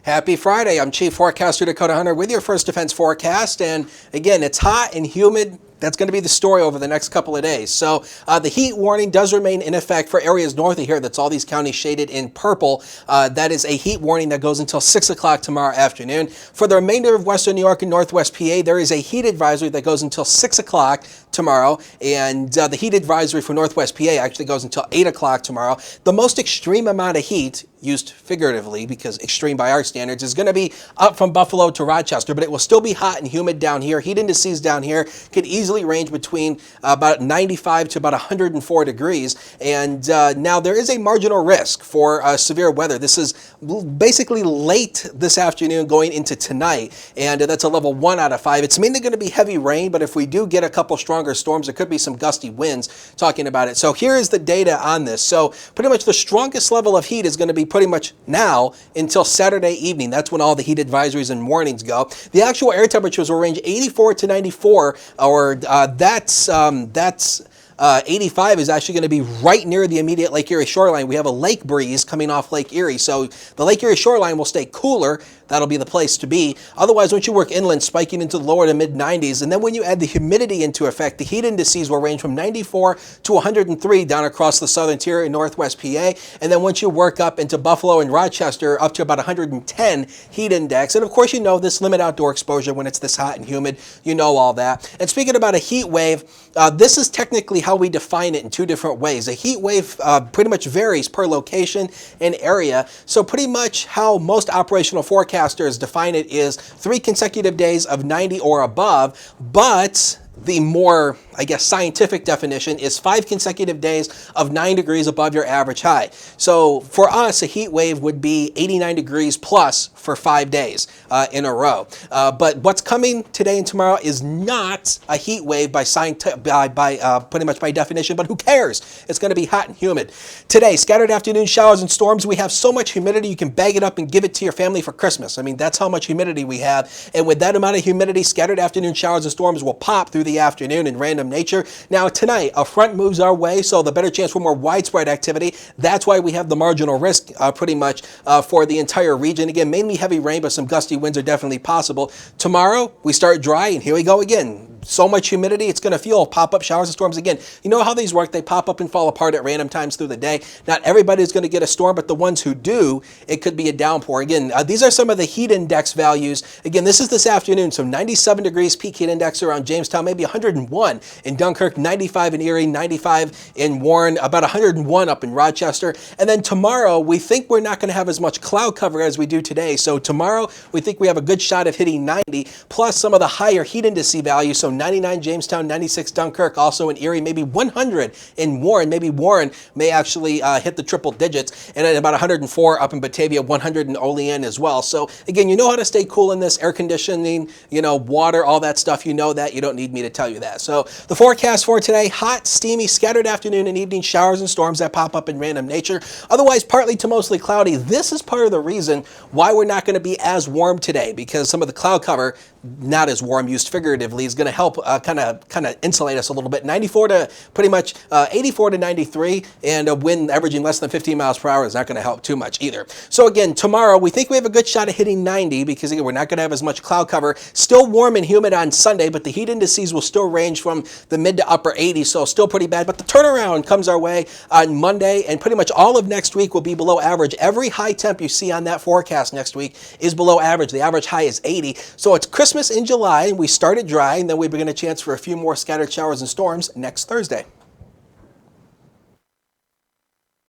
Happy Friday. I'm Chief Forecaster Dakota Hunter with your First Defense forecast. And again, it's hot and humid. That's going to be the story over the next couple of days. So the heat warning does remain in effect for areas north of here. That's all these counties shaded in purple. That is a heat warning that goes until 6 o'clock tomorrow afternoon. For the remainder of western New York and northwest PA, there is a heat advisory that goes until 6 o'clock tomorrow. And the heat advisory for northwest PA actually goes until 8 o'clock tomorrow. The most extreme amount of heat, used figuratively because extreme by our standards, is going to be up from Buffalo to Rochester, but it will still be hot and humid down here. Heat indices down here could easily range between about 95 to about 104 degrees. And now there is a marginal risk for severe weather. This is basically late this afternoon going into tonight, and that's a level 1 out of 5. It's mainly going to be heavy rain, but if we do get a couple stronger storms, there could be some gusty winds talking about it. So here is the data on this. So pretty much the strongest level of heat is going to be pretty much now until Saturday evening. That's when all the heat advisories and warnings go. The actual air temperatures will range 84 to 94, or that's 85 is actually going to be right near the immediate Lake Erie shoreline. We have a lake breeze coming off Lake Erie, so the Lake Erie shoreline will stay cooler. That'll be the place to be. Otherwise, once you work inland, spiking into the lower to mid 90s, and then when you add the humidity into effect, the heat indices will range from 94 to 103 down across the southern tier in northwest PA, and then once you work up into Buffalo and Rochester, up to about 110 heat index. And of course, you know this limit outdoor exposure when it's this hot and humid. You know all that. And speaking about a heat wave, this is technically how we define it in two different ways. A heat wave pretty much varies per location and area. So pretty much how most operational forecasters define it is 3 consecutive days of 90 or above, but the more, I guess, scientific definition is 5 consecutive days of 9 degrees above your average high. So for us, a heat wave would be 89 degrees plus for 5 days in a row. But what's coming today and tomorrow is not a heat wave by pretty much by definition, but who cares? It's going to be hot and humid. Today, scattered afternoon showers and storms. We have so much humidity, you can bag it up and give it to your family for Christmas. I mean, that's how much humidity we have. And with that amount of humidity, scattered afternoon showers and storms will pop through the afternoon in random nature. Now tonight, a front moves our way, so the better chance for more widespread activity. That's why we have the marginal risk pretty much for the entire region. Again, mainly heavy rain, but some gusty winds are definitely possible. Tomorrow, we start dry, and here we go again. So much humidity, it's going to fuel pop-up showers and storms again. You know how these work? They pop up and fall apart at random times through the day. Not everybody's going to get a storm, but the ones who do, it could be a downpour. Again, these are some of the heat index values. Again, this is this afternoon, so 97 degrees peak heat index around Jamestown, maybe 101 in Dunkirk, 95 in Erie, 95 in Warren, about 101 up in Rochester. And then tomorrow, we think we're not going to have as much cloud cover as we do today. So tomorrow, we think we have a good shot of hitting 90, plus some of the higher heat index values. So 99 Jamestown, 96 Dunkirk, also in Erie, maybe 100 in Warren. Maybe Warren may actually hit the triple digits, and at about 104 up in Batavia, 100 in Olean as well. So again, you know how to stay cool in this, air conditioning, water, all that stuff. You know that. You don't need me to tell you that. So the forecast for today, hot, steamy, scattered afternoon and evening showers and storms that pop up in random nature. Otherwise, partly to mostly cloudy. This is part of the reason why we're not going to be as warm today, because some of the cloud cover, not as warm, used figuratively, is going to help kind of insulate us a little bit. 94 to pretty much 84 to 93, and a wind averaging less than 15 miles per hour is not going to help too much either. So again, tomorrow we think we have a good shot of hitting 90, because again, we're not going to have as much cloud cover. Still warm and humid on Sunday, but the heat indices will still range from the mid to upper 80s, so still pretty bad. But the turnaround comes our way on Monday, and pretty much all of next week will be below average. Every high temp you see on that forecast next week is below average. The average high is 80. So it's Christmas in July, and we started dry, and then we begin a chance for a few more scattered showers and storms next Thursday.